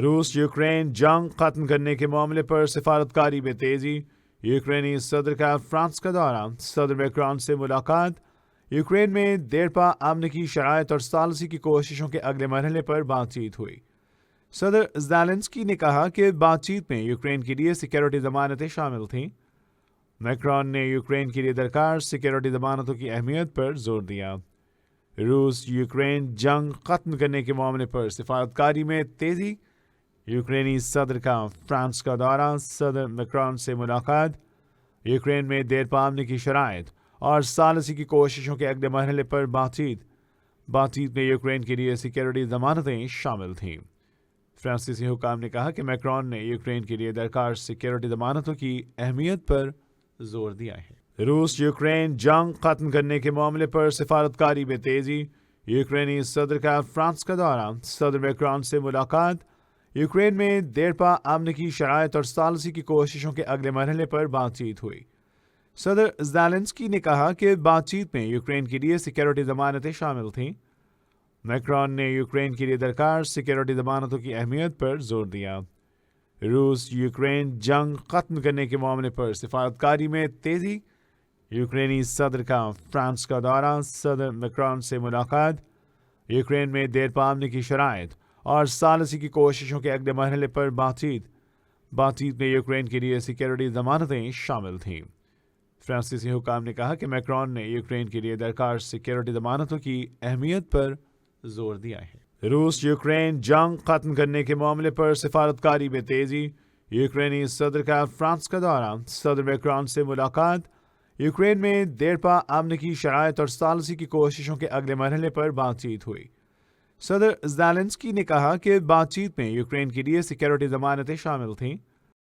روس یوکرین جنگ ختم کرنے کے معاملے پر سفارتکاری میں تیزی، یوکرینی صدر کا فرانس کا دورہ، صدر میکرون سے ملاقات، یوکرین میں دیرپا امن کی شرائط اور ثالثی کی کوششوں کے اگلے مرحلے پر بات چیت ہوئی۔ صدر زیلنسکی نے کہا کہ بات چیت میں یوکرین کے لیے سیکیورٹی ضمانتیں شامل تھیں۔ میکرون نے یوکرین کے لیے درکار سیکیورٹی ضمانتوں کی اہمیت پر زور دیا۔ روس یوکرین جنگ ختم کرنے کے معاملے پر سفارتکاری میں تیزی، یوکرینی صدر کا فرانس کا دورہ، صدر میکرون سے ملاقات، یوکرین میں دیرپا امن کی شرائط اور ثالثی کی کوششوں کے اگلے مرحلے پر بات چیت میں یوکرین کے لیے سیکیورٹی ضمانتیں شامل تھیں۔ فرانسیسی حکام نے کہا کہ میکرون نے یوکرین کے لیے درکار سیکیورٹی ضمانتوں کی اہمیت پر زور دیا ہے۔ روس یوکرین جنگ ختم کرنے کے معاملے پر سفارتکاری میں تیزی، یوکرینی صدر کا فرانس کا دورہ، صدر میکرون سے ملاقات، یوکرین میں دیرپا امن کی شرائط اور ثالثی کی کوششوں کے اگلے مرحلے پر بات چیت ہوئی۔ صدر زیلنسکی نے کہا کہ بات چیت میں یوکرین کے لیے سیکیورٹی ضمانتیں شامل تھیں۔ میکرون نے یوکرین کے لیے درکار سیکیورٹی ضمانتوں کی اہمیت پر زور دیا۔ روس یوکرین جنگ ختم کرنے کے معاملے پر سفارتکاری میں تیزی، یوکرینی صدر کا فرانس کا دورہ، صدر میکرون سے ملاقات، یوکرین میں دیرپا امن کی شرائط اور ثالثی کی کوششوں کے اگلے مرحلے پر بات چیت میں یوکرین کے لیے سیکیورٹی ضمانتیں شامل تھیں۔ فرانسیسی حکام نے کہا کہ میکرون نے یوکرین کے لیے درکار سیکیورٹی ضمانتوں کی اہمیت پر زور دیا ہے۔ روس یوکرین جنگ ختم کرنے کے معاملے پر سفارتکاری میں تیزی، یوکرینی صدر کا فرانس کا دورہ، صدر میکرون سے ملاقات، یوکرین میں دیرپا امن کی شرائط اور ثالثی کی کوششوں کے اگلے مرحلے پر بات چیت ہوئی۔ صدر زیلنسکی نے کہا کہ بات چیت میں یوکرین کے لیے سیکیورٹی ضمانتیں شامل تھیں۔